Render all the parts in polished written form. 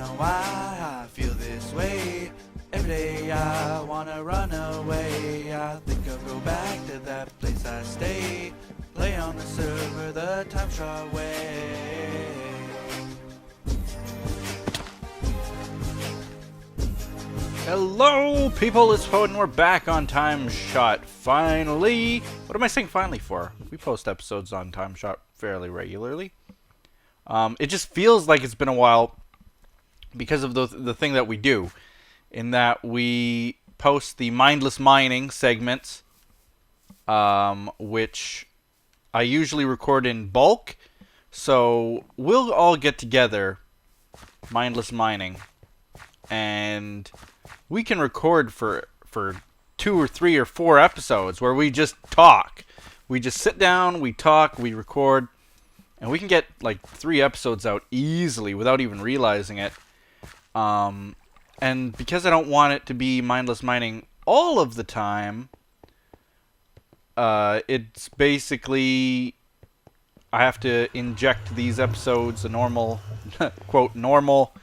know why I feel this way. Every day I wanna run away. I think I'll go back to that place I stay. Play on the server the TimeShot way. Hello people, it's Poet and we're back on TimeShot finally. What am I saying finally for? We post episodes on TimeShot fairly regularly. It just feels like it's been a while because of the thing that we do, in that we post the mindless mining segments, which I usually record in bulk. So we'll all get together, mindless mining, and we can record for 2 or 3 or 4 episodes where we just talk. We just sit down, we talk, we record, and we can get like 3 episodes out easily without even realizing it. And because I don't want it to be mindless mining all of the time, it's basically I have to inject these episodes, the normal, quote, normal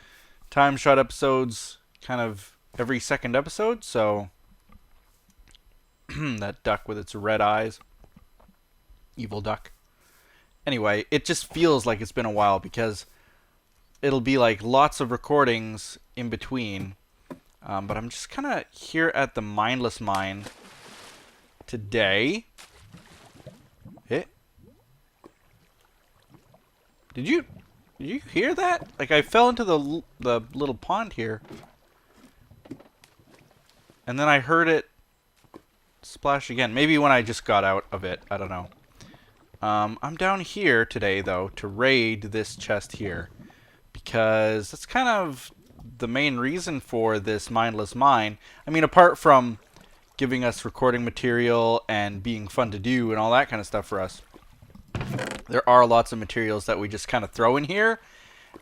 TimeShot episodes, kind of every second episode. So that duck with its red eyes, evil duck. Anyway, it just feels like it's been a while because it'll be like lots of recordings in between. But I'm just kind of here at the mindless mine today. Did you hear that? Like, I fell into the little pond here, and then I heard it splash again. Maybe when I just got out of it. I don't know. I'm down here today, though, to raid this chest here, because that's kind of the main reason for this mindless mine. I mean, apart from giving us recording material and being fun to do and all that kind of stuff for us, there are lots of materials that we just kind of throw in here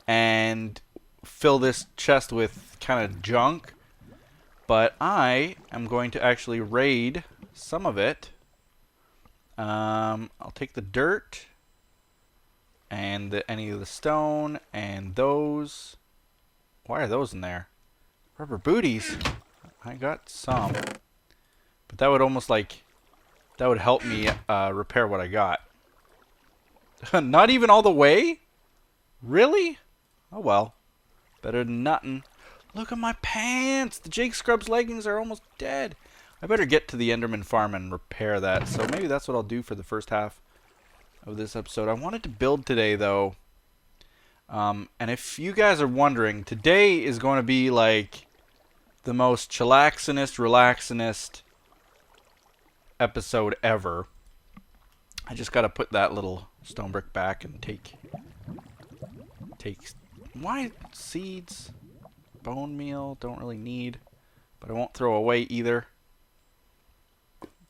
and fill this chest with kind of junk. But I am going to actually raid some of it. I'll take the dirt and any of the stone and those. Why are those in there? Rubber booties. I got some, but that would almost like that would help me repair what I got. Not even all the way? Really? Oh well. Better than nothing. Look at my pants! The Jake Scrubs leggings are almost dead. I better get to the Enderman farm and repair that. So maybe that's what I'll do for the first half of this episode. I wanted to build today, though. And if you guys are wondering, today is going to be like the most chillaxinest, relaxinest episode ever. I just got to put that little stone brick back and take why seeds, bone meal, don't really need, but I won't throw away either.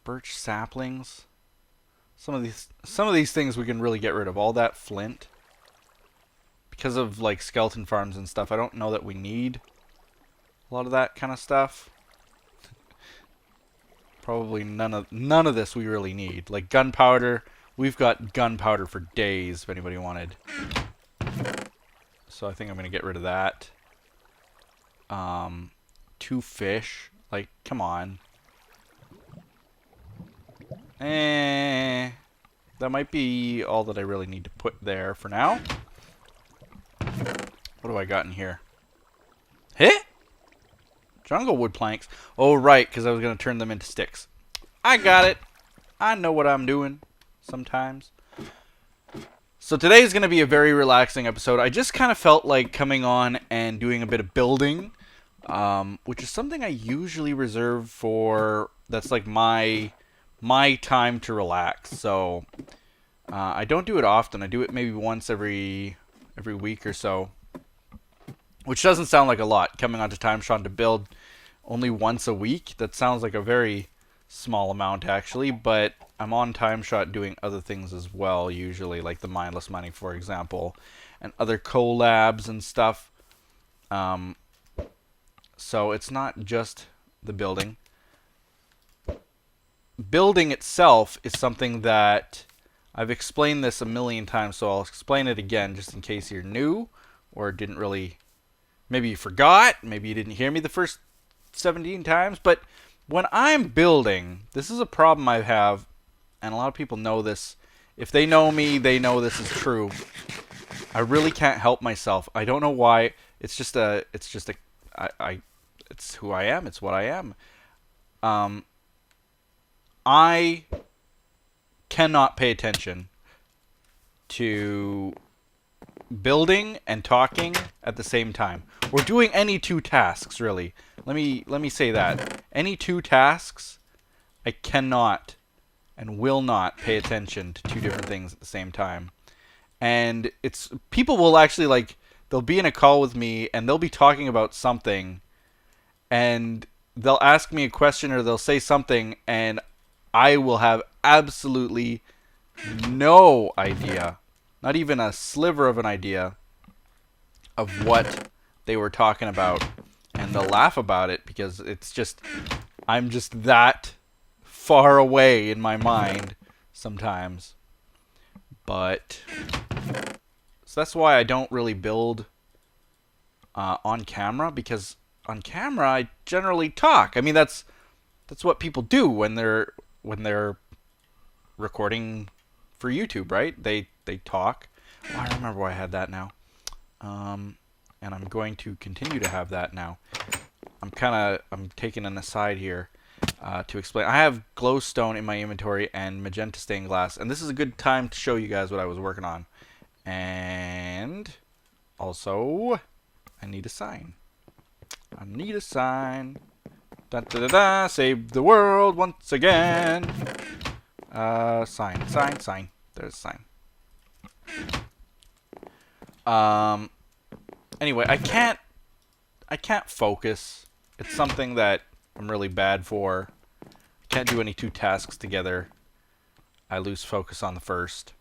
Birch saplings. Some of these things we can really get rid of. All that flint, because of like skeleton farms and stuff, I don't know that we need a lot of that kind of stuff. Probably none of this we really need. Like gunpowder, we've got gunpowder for days if anybody wanted. So I think I'm gonna get rid of that. 2 fish. Like, come on. That might be all that I really need to put there for now. What do I got in here? Hit? Jungle wood planks. Oh, right, because I was going to turn them into sticks. I got it. I know what I'm doing sometimes. So today is going to be a very relaxing episode. I just kind of felt like coming on and doing a bit of building, which is something I usually reserve for, that's like my time to relax. So I don't do it often. I do it maybe once every week or so. Which doesn't sound like a lot, coming onto TimeShot to build only once a week. That sounds like a very small amount, actually, but I'm on TimeShot doing other things as well, usually, like the mindless mining, for example, and other collabs and stuff. So it's not just the building. Building itself is something that I've explained this a million times, so I'll explain it again just in case you're new or didn't really maybe you forgot, maybe you didn't hear me the first 17 times, but when I'm building, this is a problem I have, and a lot of people know this. If they know me, they know this is true. I really can't help myself. I don't know why. It's who I am. It's what I am. I cannot pay attention to building and talking at the same time, or doing any two tasks, really. Let me say that. Any two tasks, I cannot and will not pay attention to two different things at the same time. And it's people will actually, like, they'll be in a call with me and they'll be talking about something, and they'll ask me a question or they'll say something, and I will have absolutely no idea, not even a sliver of an idea of what they were talking about, and they'll laugh about it because it's just, I'm just that far away in my mind sometimes. But so that's why I don't really build on camera, because on camera I generally talk. I mean, that's what people do when they're recording for YouTube, right? They talk. Oh, I remember why I had that now. And I'm going to continue to have that now. I'm taking an aside here to explain. I have glowstone in my inventory and magenta stained glass, and this is a good time to show you guys what I was working on. And also, I need a sign. I need a sign. Da da da da! Save the world once again. Sign. There's a sign. Anyway, I can't focus. It's something that I'm really bad for. I can't do any two tasks together. I lose focus on the first.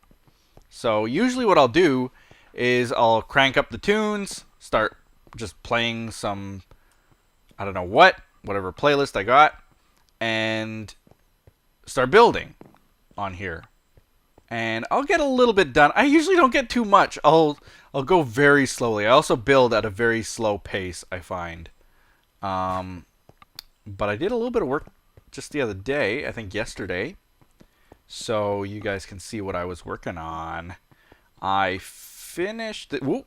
So usually what I'll do is I'll crank up the tunes, start just playing some, I don't know whatever playlist I got, and start building on here. And I'll get a little bit done. I usually don't get too much. I'll go very slowly. I also build at a very slow pace, I find. But I did a little bit of work just the other day, I think yesterday, so you guys can see what I was working on. I finished it. Whoop.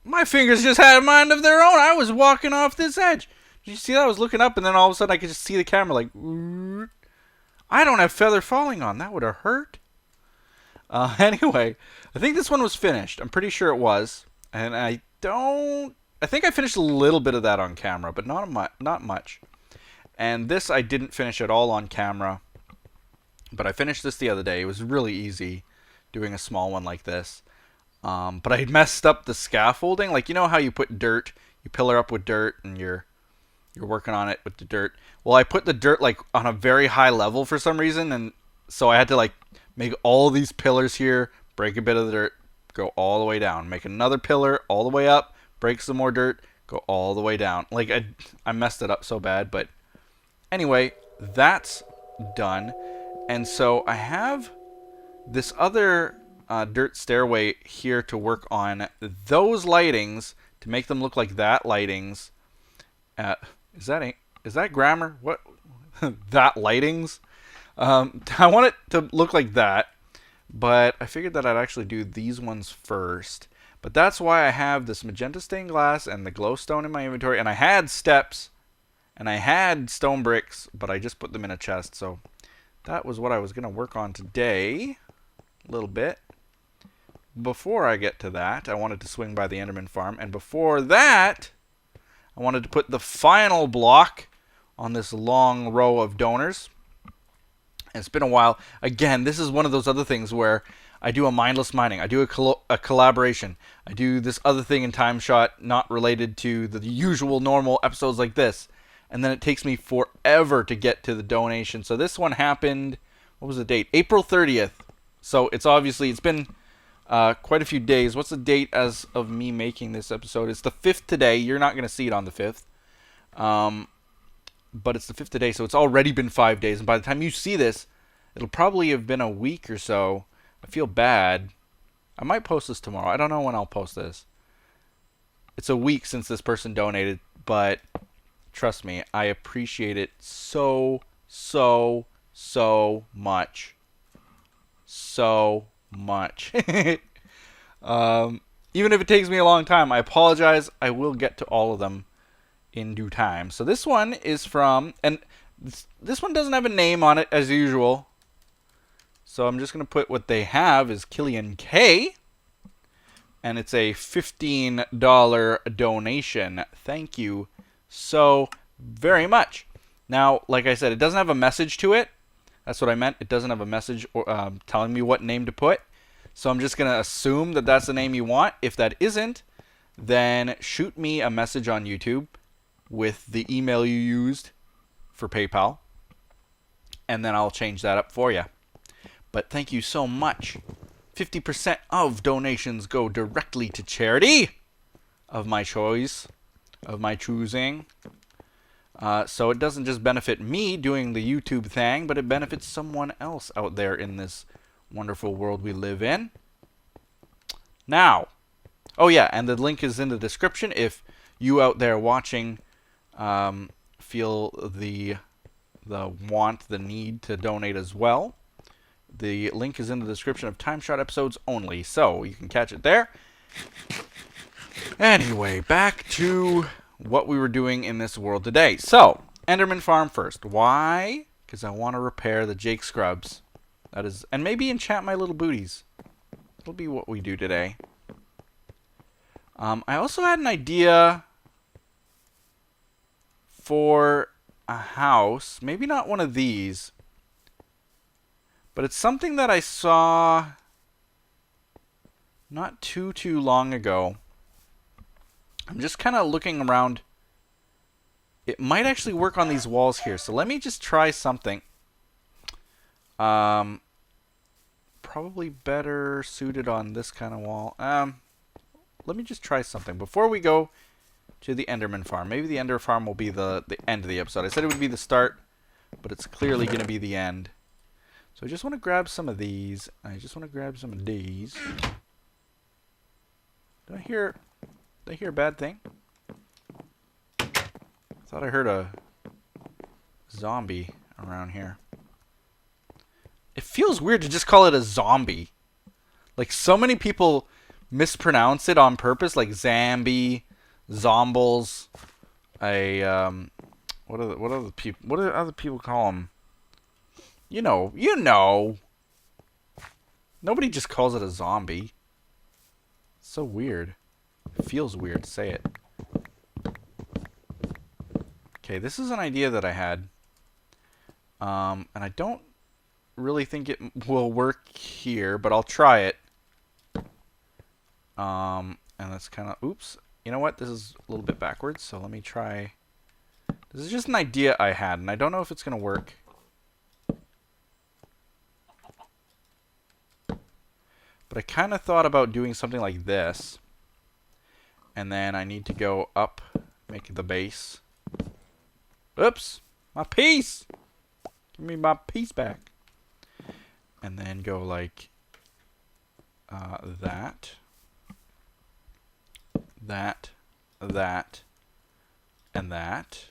My fingers just had a mind of their own. I was walking off this edge. Did you see that? I was looking up, and then all of a sudden I could just see the camera like, I don't have feather falling on. That would have hurt. Anyway, I think this one was finished. I'm pretty sure it was. And I think I finished a little bit of that on camera, but not much. And this I didn't finish at all on camera. But I finished this the other day. It was really easy doing a small one like this. But I messed up the scaffolding. Like, you know how you put dirt, you pillar up with dirt, and you're working on it with the dirt. Well, I put the dirt like on a very high level for some reason, and so I had to like make all these pillars here, break a bit of the dirt, go all the way down, make another pillar all the way up, break some more dirt, go all the way down. Like I messed it up so bad, but anyway, that's done. And so I have this other dirt stairway here to work on those lightings to make them look like that lightings. Is that grammar? What? That lightings? I want it to look like that, but I figured that I'd actually do these ones first. But that's why I have this magenta stained glass and the glowstone in my inventory, and I had steps and I had stone bricks, but I just put them in a chest. So that was what I was going to work on today a little bit. Before I get to that, I wanted to swing by the Enderman farm, and before that, I wanted to put the final block on this long row of donors. And it's been a while. Again, this is one of those other things where I do a mindless mining. I do a collaboration. I do this other thing in TimeShot not related to the usual normal episodes like this. And then it takes me forever to get to the donation. So this one happened, what was the date? April 30th. So it's been quite a few days. What's the date as of me making this episode? It's the 5th today. You're not going to see it on the 5th. But it's the 5th today, so it's already been 5 days. And by the time you see this, it'll probably have been a week or so. I feel bad. I might post this tomorrow. I don't know when I'll post this. It's a week since this person donated, but trust me, I appreciate it so much. So much. Even if it takes me a long time, I apologize. I will get to all of them in due time. So this one is from, and this one doesn't have a name on it as usual. So I'm just going to put what they have is Killian K. And it's a $15 donation. Thank you so very much. Now, like I said, it doesn't have a message to it. That's what I meant. It doesn't have a message or, telling me what name to put. So I'm just going to assume that that's the name you want. If that isn't, then shoot me a message on YouTube with the email you used for PayPal. And then I'll change that up for you. But thank you so much. 50% of donations go directly to charity of my choice, of my choosing. So it doesn't just benefit me doing the YouTube thing, but it benefits someone else out there in this wonderful world we live in. Now, oh yeah, and the link is in the description if you out there watching feel the need to donate as well. The link is in the description of TimeShot episodes only, so you can catch it there. Anyway, back to what we were doing in this world today. So, Enderman Farm first. Why? Because I want to repair the Jake Scrubs. That is, and maybe enchant my little booties. That'll be what we do today. I also had an idea for a house. Maybe not one of these. But it's something that I saw not too long ago. I'm just kind of looking around. It might actually work on these walls here. So let me just try something. Probably better suited on this kind of wall. Let me just try something before we go to the Enderman Farm. Maybe the Ender Farm will be the end of the episode. I said it would be the start, but it's clearly going to be the end. So I just want to grab some of these. I just want to grab some of these. Did I hear a bad thing? I thought I heard a zombie around here. It feels weird to just call it a zombie. Like so many people mispronounce it on purpose, like Zambi, Zombles. What do other people call them? You know. Nobody just calls it a zombie. It's so weird. It feels weird to say it. Okay, this is an idea that I had. And I don't really think it will work here, but I'll try it. And that's kind of, oops. You know what? This is a little bit backwards, so let me try. This is just an idea I had, and I don't know if it's going to work. But I kind of thought about doing something like this. And then I need to go up, make the base. Oops! My piece! Give me my piece back. And then go like that. That. And that.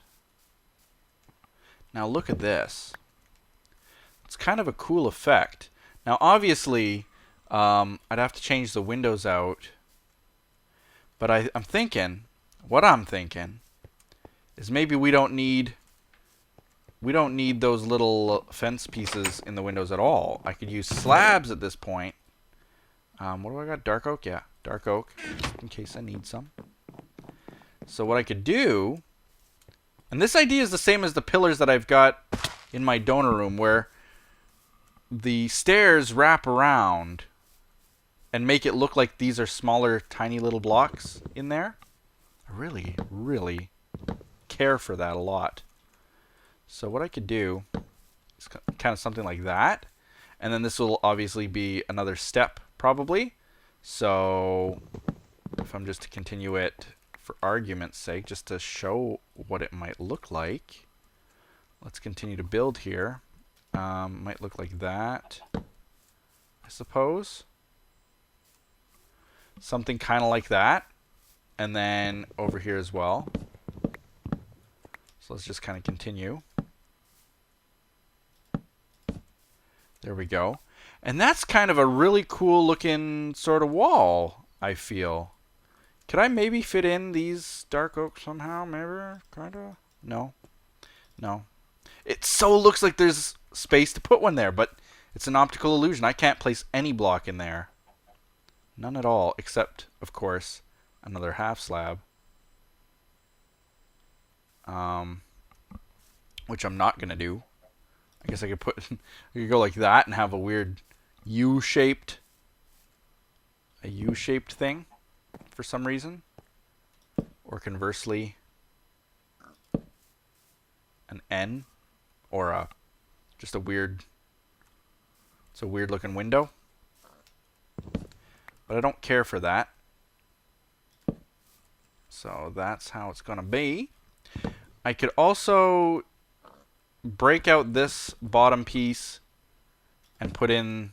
Now look at this. It's kind of a cool effect. Now obviously, I'd have to change the windows out. But I'm thinking, what I'm thinking, is maybe we don't need those little fence pieces in the windows at all. I could use slabs at this point. What do I got? Dark oak? Yeah, dark oak, just in case I need some. So what I could do, and this idea is the same as the pillars that I've got in my donor room, where the stairs wrap around and make it look like these are smaller, tiny little blocks in there. I really, really care for that a lot. So what I could do is kind of something like that. And then this will obviously be another step, probably. So if I'm just to continue it for argument's sake, just to show what it might look like, let's continue to build here. Might look like that, I suppose. Something kind of like that. And then over here as well. So let's just kind of continue. There we go. And that's kind of a really cool looking sort of wall, I feel. Could I maybe fit in these dark oak somehow? Maybe? Kinda? No. No. It so looks like there's space to put one there, but it's an optical illusion. I can't place any block in there. None at all, except, of course, another half slab. Which I'm not going to do. I guess I could put, I could go like that and have a weird U-shaped thing for some reason. Or conversely, an N, or just a weird, it's a weird looking window. But I don't care for that. So that's how it's going to be. I could also break out this bottom piece and put in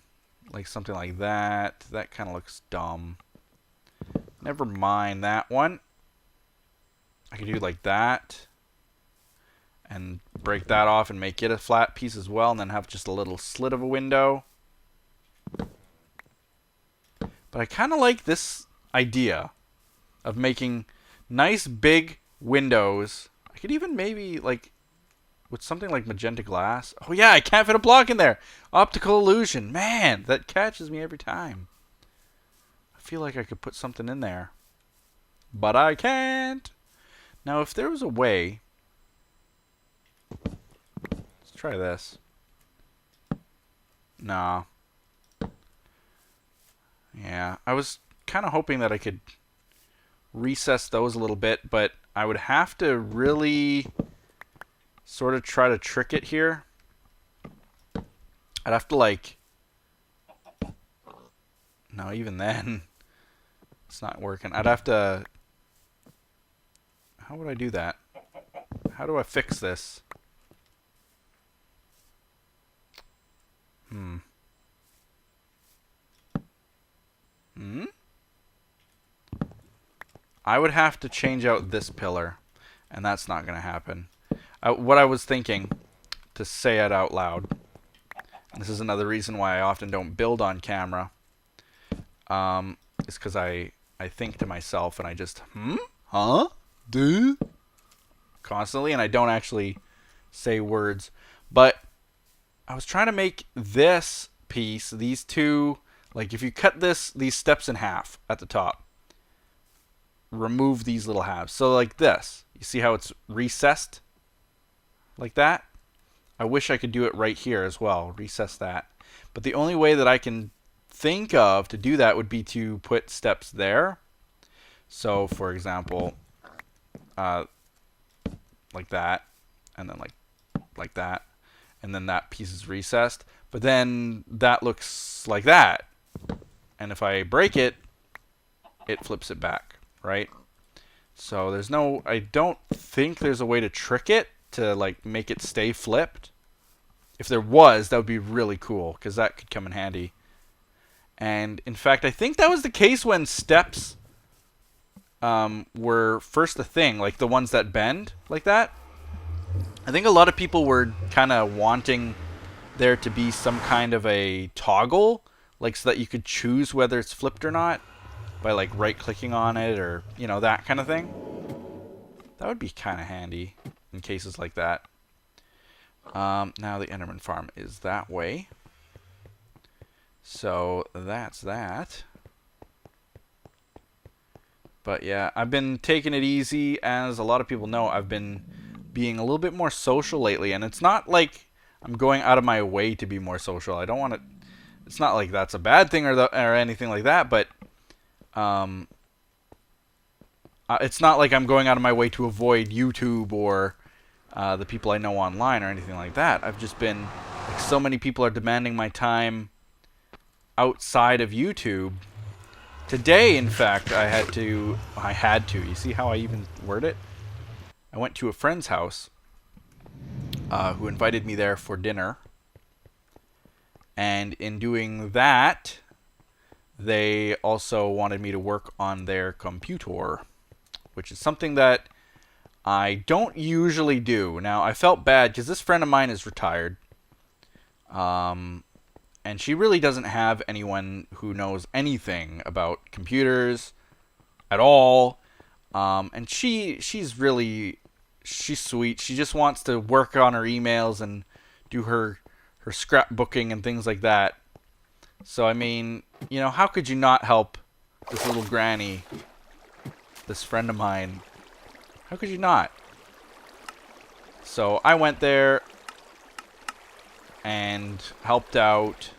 like something like that. That kind of looks dumb. Never mind that one. I could do like that and break that off and make it a flat piece as well, and then have just a little slit of a window. But I kind of like this idea of making nice big windows. I could even maybe like with something like magenta glass. Oh yeah, I can't fit a block in there. Optical illusion. Man, that catches me every time. I feel like I could put something in there. But I can't. Now if there was a way. Let's try this. Nah. Yeah, I was kind of hoping that I could recess those a little bit, but I would have to really sort of try to trick it here. I'd have to like, no, even then it's not working. I'd have to, how would I do that? How do I fix this? I would have to change out this pillar, and that's not going to happen. What I was thinking, to say it out loud, and this is another reason why I often don't build on camera, is because I think to myself and I just, huh, do, constantly, and I don't actually say words. But I was trying to make this piece, these two, like if you cut these steps in half at the top, remove these little halves. So like this, you see how it's recessed like that? I wish I could do it right here as well, recess that. But the only way that I can think of to do that would be to put steps there. So for example, like that, and then like that, and then that piece is recessed. But then that looks like that. And if I break it, it flips it back. Right? So there's no, I don't think there's a way to trick it to like make it stay flipped. If there was, that would be really cool, because that could come in handy. And in fact, I think that was the case when steps were first a thing, like the ones that bend like that. I think a lot of people were kind of wanting there to be some kind of a toggle, like so that you could choose whether it's flipped or not by like right-clicking on it, or you know, that kind of thing. That would be kind of handy in cases like that. Now the Enderman farm is that way, so that's that. But yeah, I've been taking it easy. As a lot of people know, I've been being a little bit more social lately, and it's not like I'm going out of my way to be more social. I don't want to, it's not like that's a bad thing or anything like that, but it's not like I'm going out of my way to avoid YouTube or the people I know online or anything like that. I've just been, like, so many people are demanding my time outside of YouTube. Today, in fact, I had to, you see how I even word it? I went to a friend's house who invited me there for dinner. And in doing that, they also wanted me to work on their computer. which is something that I don't usually do. Now, I felt bad because this friend of mine is retired. And she really doesn't have anyone who knows anything about computers at all. And she's sweet. She just wants to work on her emails and do her scrapbooking and things like that. So, I mean, you know, how could you not help this little granny, this friend of mine? How could you not? So, I went there and helped out,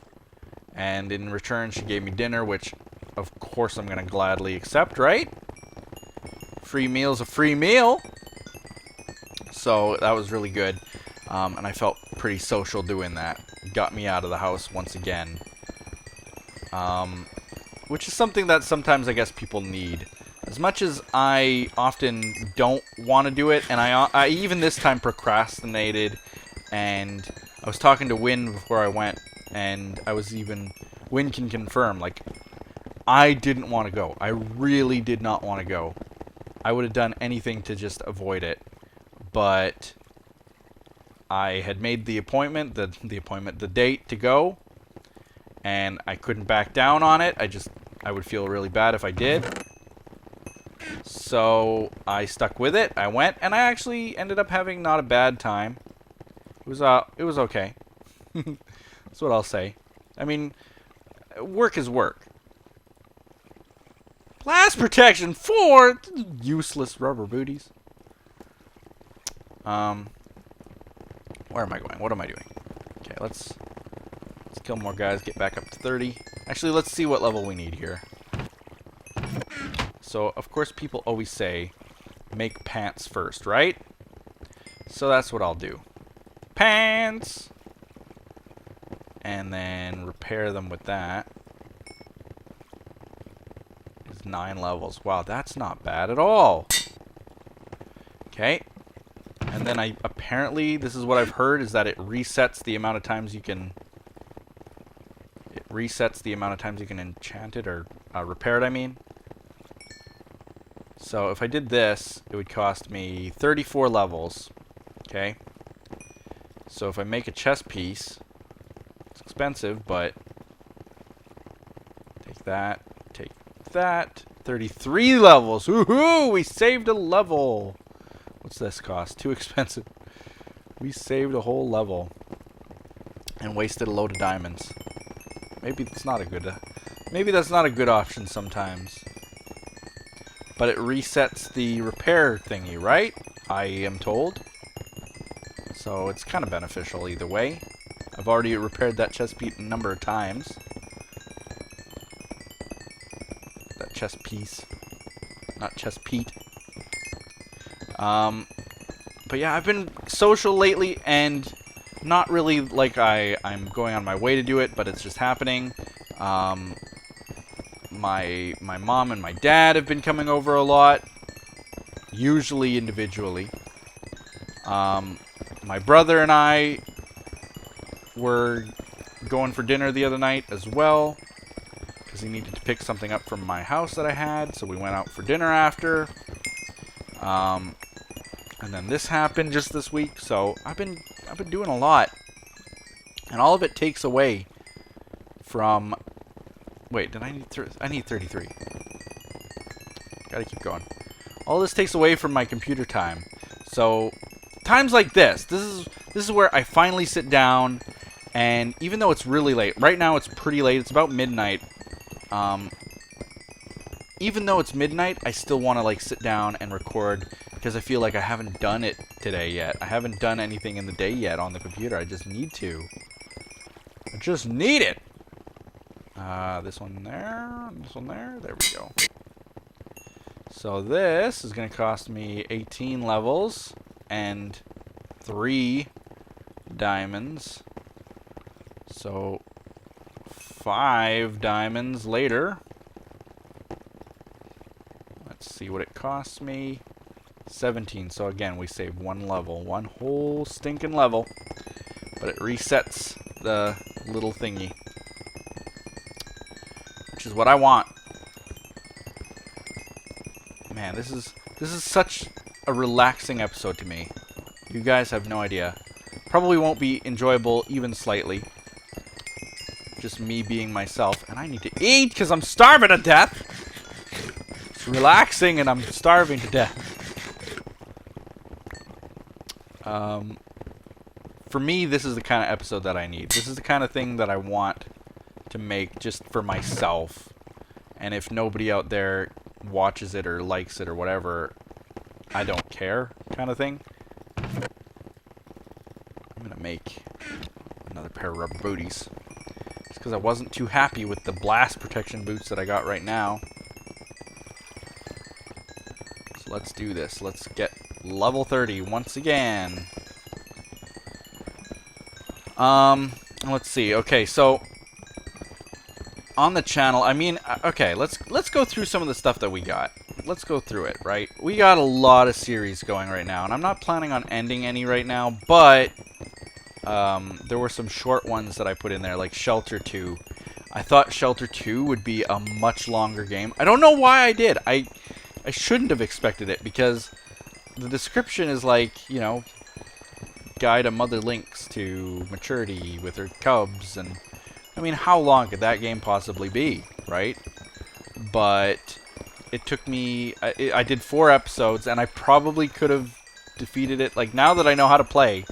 and in return she gave me dinner, which of course I'm going to gladly accept, right? Free meal's a free meal. So that was really good, and I felt pretty social doing that. Got me out of the house once again, which is something that sometimes I guess people need. As much as I often don't want to do it, and I even this time procrastinated, and I was talking to Wyn before I went, and Wyn can confirm, like, I didn't want to go. I really did not want to go. I would have done anything to just avoid it. But I had made the appointment, the date to go, and I couldn't back down on it. I would feel really bad if I did. So I stuck with it. I went, and I actually ended up having not a bad time. It was okay. That's what I'll say. I mean, work is work. Blast protection 4, useless rubber booties. Where am I going? What am I doing? Okay, let's kill more guys, get back up to 30. Actually, let's see what level we need here. So, of course, people always say, make pants first, right? So that's what I'll do. Pants! And then repair them with that. It's 9 levels. Wow, that's not bad at all. Okay. And then apparently, this is what I've heard, is that it resets the amount of times you can... It resets the amount of times you can enchant it, or repair it, I mean. So if I did this, it would cost me 34 levels. Okay. So if I make a chess piece, it's expensive, but take that, 33 levels. Woohoo! We saved a level. What's this cost? Too expensive. We saved a whole level and wasted a load of diamonds. Maybe that's not a good option sometimes. But it resets the repair thingy, right? I am told. So it's kind of beneficial either way. I've already repaired that chest piece a number of times. That chest piece. Not chest Pete. But yeah, I've been social lately, and not really like I'm going on my way to do it, but it's just happening. My mom and my dad have been coming over a lot, usually individually. My brother and I were going for dinner the other night as well, because he needed to pick something up from my house that I had, so we went out for dinner after. And then this happened just this week, so I've been doing a lot, and all of it takes away from. Wait, did I need? I need 33. Gotta keep going. All this takes away from my computer time. So times like this is where I finally sit down, and even though it's really late, right now it's pretty late. It's about midnight. Even though it's midnight, I still want to like sit down and record, because I feel like I haven't done it today yet. I haven't done anything in the day yet on the computer. I just need to. I just need it. This one there, this one there. There we go. So this is going to cost me 18 levels and 3 diamonds. So 5 diamonds later. Let's see what it costs me. 17. So again, we save 1 level. 1 whole stinking level. But it resets the little thingy, which is what I want. Man, this is This is such a relaxing episode to me. You guys have no idea. Probably won't be enjoyable even slightly. Just me being myself. And I need to eat because I'm starving to death. It's relaxing and I'm starving to death. For me, this is the kind of episode that I need. This is the kind of thing that I want to make just for myself. And if nobody out there watches it or likes it or whatever, I don't care kind of thing. I'm going to make another pair of rubber booties. It's because I wasn't too happy with the blast protection boots that I got right now. So let's do this. Let's get level 30 once again. Let's see. Okay, so on the channel, I mean, okay, let's go through some of the stuff that we got. Let's go through it, right? We got a lot of series going right now, and I'm not planning on ending any right now, but there were some short ones that I put in there, like Shelter 2. I thought Shelter 2 would be a much longer game. I don't know why I did. I shouldn't have expected it, because the description is like, you know, guide a mother lynx to maturity with her cubs, and I mean, how long could that game possibly be, right? But it took me, I did 4 episodes, and I probably could have defeated it. Like, now that I know how to play,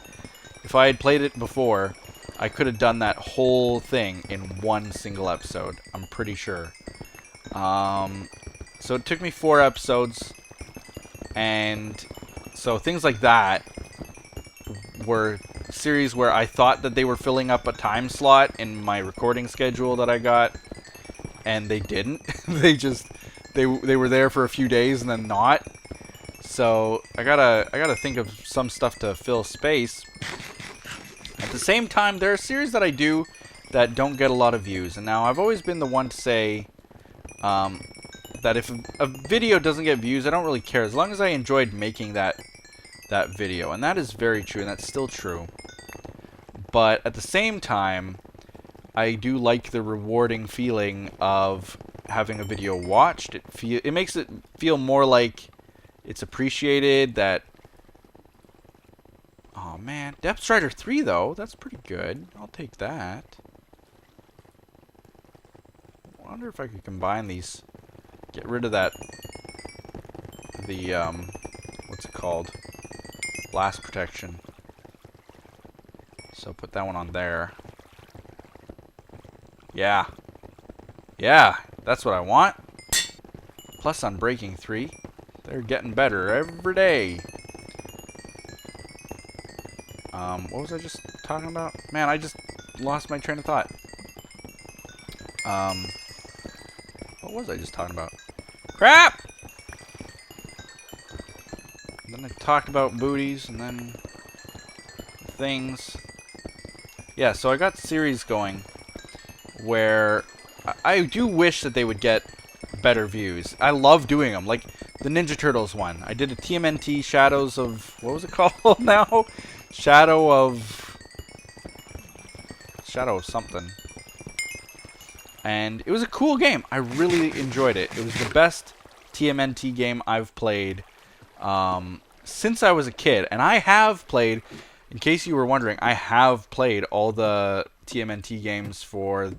if I had played it before, I could have done that whole thing in one single episode. I'm pretty sure. So it took me 4 episodes, and so things like that were series where I thought that they were filling up a time slot in my recording schedule that I got, and they didn't. they were there for a few days and then not. So I gotta think of some stuff to fill space. At the same time, there are series that I do that don't get a lot of views, and now I've always been the one to say that if a video doesn't get views, I don't really care, as long as I enjoyed making that video. And that is very true, and that's still true. But at the same time, I do like the rewarding feeling of having a video watched. It makes it feel more like it's appreciated. That, oh man, Depth Strider 3 though, that's pretty good. I'll take that. I wonder if I could combine these. Get rid of that. What's it called? Blast protection. So put that one on there. Yeah. Yeah, that's what I want. Plus on Breaking 3. They're getting better every day. What was I just talking about? Man, I just lost my train of thought. What was I just talking about? Crap! Then I talked about booties, and then things. Yeah, so I got series going where I do wish that they would get better views. I love doing them, like the Ninja Turtles one. I did a TMNT Shadows of, what was it called now? Shadow of something. And it was a cool game. I really enjoyed it. It was the best TMNT game I've played since I was a kid. And I have played, in case you were wondering, I have played all the TMNT games for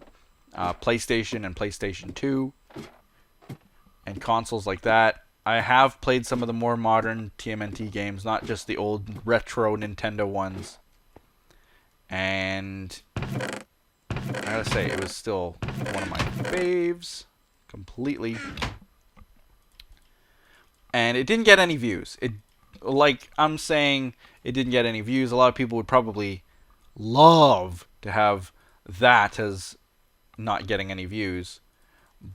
PlayStation and PlayStation 2 and consoles like that. I have played some of the more modern TMNT games, not just the old retro Nintendo ones. And I gotta say, it was still one of my faves completely. And it didn't get any views. Like I'm saying, it didn't get any views. A lot of people would probably love to have that as not getting any views.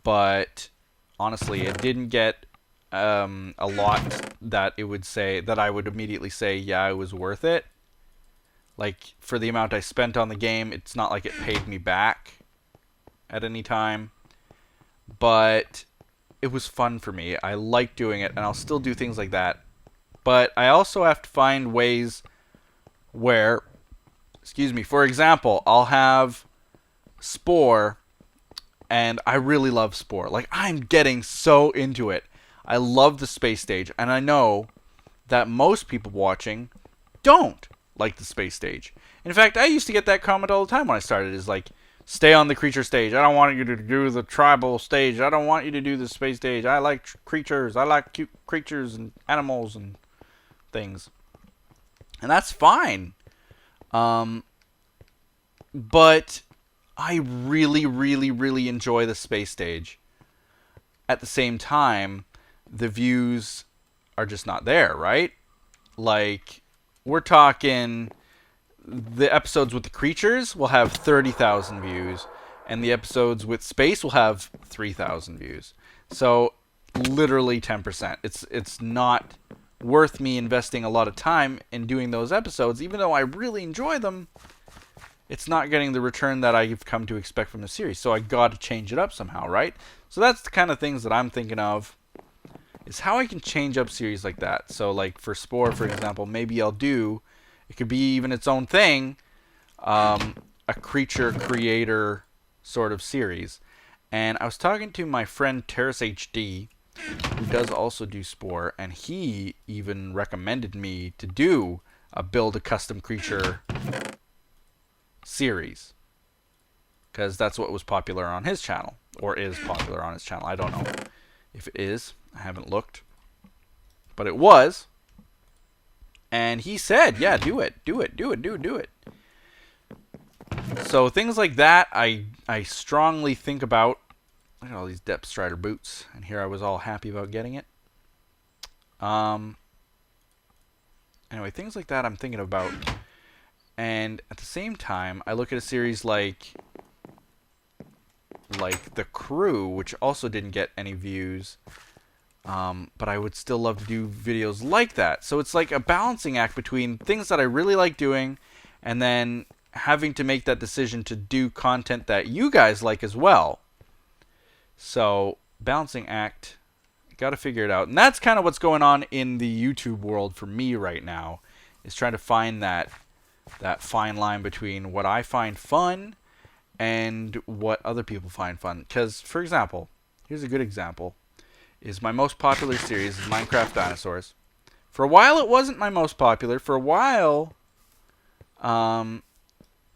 But honestly, it didn't get a lot that it would say, that I would immediately say, yeah, it was worth it. Like, for the amount I spent on the game, it's not like it paid me back at any time. But it was fun for me. I like doing it, and I'll still do things like that. But I also have to find ways where, excuse me, for example, I'll have Spore, and I really love Spore. Like, I'm getting so into it. I love the space stage, and I know that most people watching don't like the space stage. In fact, I used to get that comment all the time when I started, is like, stay on the creature stage. I don't want you to do the tribal stage. I don't want you to do the space stage. I like creatures. I like cute creatures and animals and things. And that's fine. But I really, really, really enjoy the space stage. At the same time, the views are just not there, right? Like, we're talking, the episodes with the creatures will have 30,000 views, and the episodes with space will have 3,000 views. So, literally 10%. It's not worth me investing a lot of time in doing those episodes, even though I really enjoy them. It's not getting the return that I've come to expect from the series. So I got to change it up somehow, right? So that's the kind of things that I'm thinking of, is how I can change up series like that. So like for Spore, for example, maybe I'll do, it could be even its own thing, a creature creator sort of series. And I was talking to my friend Terrace HD, who does also do Spore, and he even recommended me to do a build a custom creature series, because that's what was popular on his channel, or is popular on his channel. I don't know if it is. I haven't looked, but it was. And he said, yeah, do it. So things like that, I strongly think about. Look at all these Depth Strider boots, and here I was all happy about getting it. Anyway, things like that I'm thinking about. And at the same time, I look at a series like The Crew, which also didn't get any views, but I would still love to do videos like that. So it's like a balancing act between things that I really like doing, and then having to make that decision to do content that you guys like as well. So, balancing act, got to figure it out. And that's kind of what's going on in the YouTube world for me right now, is trying to find that fine line between what I find fun and what other people find fun. Because, for example, here's a good example, is my most popular series is Minecraft Dinosaurs. For a while, it wasn't my most popular. For a while,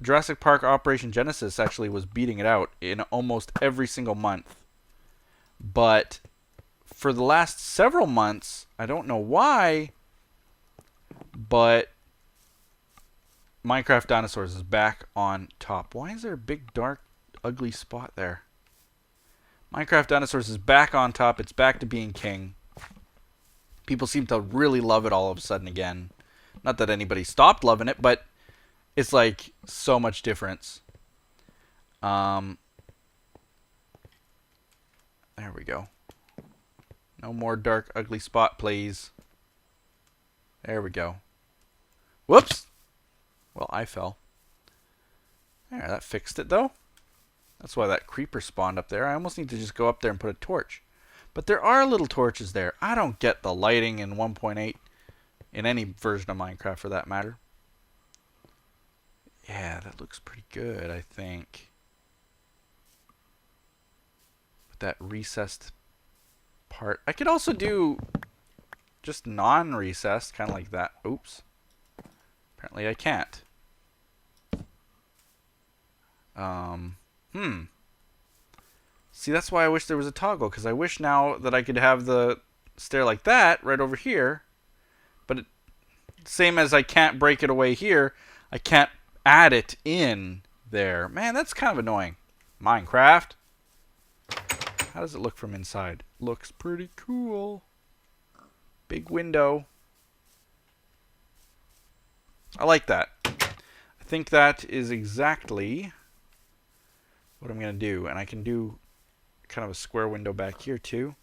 Jurassic Park Operation Genesis actually was beating it out in almost every single month. But for the last several months, I don't know why, but Minecraft Dinosaurs is back on top. Why is there a big, dark, ugly spot there? Minecraft Dinosaurs is back on top. It's back to being king. People seem to really love it all of a sudden again. Not that anybody stopped loving it, but it's like so much difference. There we go. No more dark, ugly spot, please. There we go. Whoops! Well, I fell. There, that fixed it, though. That's why that creeper spawned up there. I almost need to just go up there and put a torch. But there are little torches there. I don't get the lighting in 1.8, in any version of Minecraft for that matter. Yeah, that looks pretty good, I think. With that recessed part. I could also do just non-recessed, kind of like that. Oops. Apparently I can't. See, that's why I wish there was a toggle, because I wish now that I could have the stair like that right over here. But same as I can't break it away here, I can't add it in there. Man, that's kind of annoying. Minecraft. How does it look from inside? Looks pretty cool. Big window. I like that. I think that is exactly what I'm going to do. And I can do kind of a square window back here too.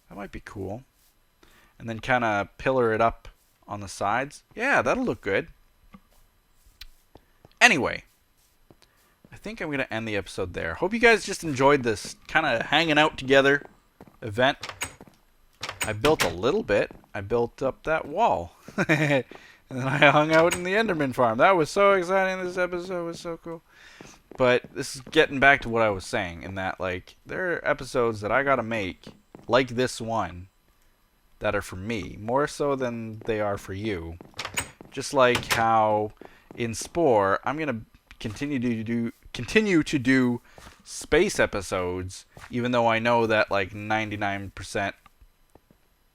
That might be cool. And then kind of pillar it up on the sides. Yeah, that'll look good. Anyway, I think I'm going to end the episode there. Hope you guys just enjoyed this kind of hanging out together event. I built a little bit. I built up that wall. And then I hung out in the Enderman farm. That was so exciting. This episode was so cool. But this is getting back to what I was saying, in that, like, there are episodes that I gotta make like this one, that are for me, more so than they are for you. Just like how in Spore, I'm gonna continue to do space episodes, even though I know that like 99%,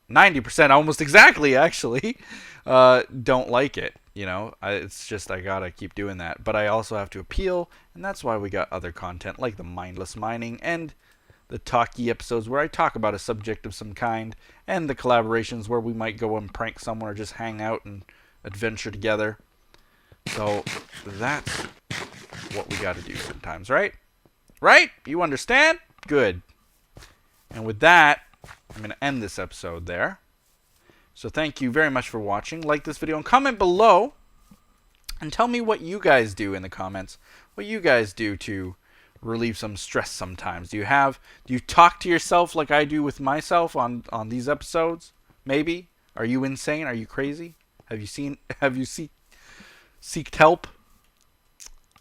90% almost exactly actually, don't like it. You know, it's just I gotta keep doing that. But I also have to appeal, and that's why we got other content like the mindless mining and the talky episodes where I talk about a subject of some kind, and the collaborations where we might go and prank someone or just hang out and adventure together. So that's what we got to do sometimes, right? Right? You understand? Good. And with that, I'm going to end this episode there. So thank you very much for watching. Like this video and comment below and tell me what you guys do in the comments. What you guys do to relieve some stress sometimes. Do you talk to yourself like I do with myself on these episodes? Maybe? Are you insane? Are you crazy? Have you seeked help?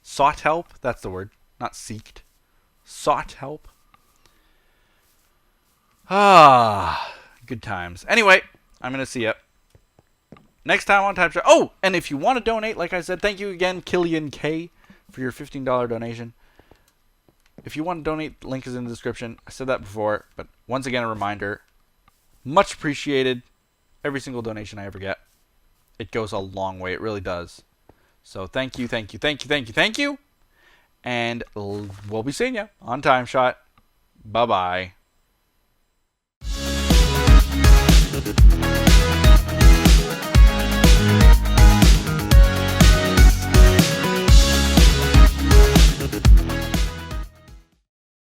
Sought help? That's the word. Not seeked. Sought help. Ah, good times. Anyway, I'm going to see you next time on TimeShot. Oh, and if you want to donate, like I said, thank you again, Killian K, for your $15 donation. If you want to donate, the link is in the description. I said that before, but once again, a reminder. Much appreciated. Every single donation I ever get. It goes a long way. It really does. So thank you, thank you, thank you, thank you, thank you. And we'll be seeing you on TimeShot. Bye-bye.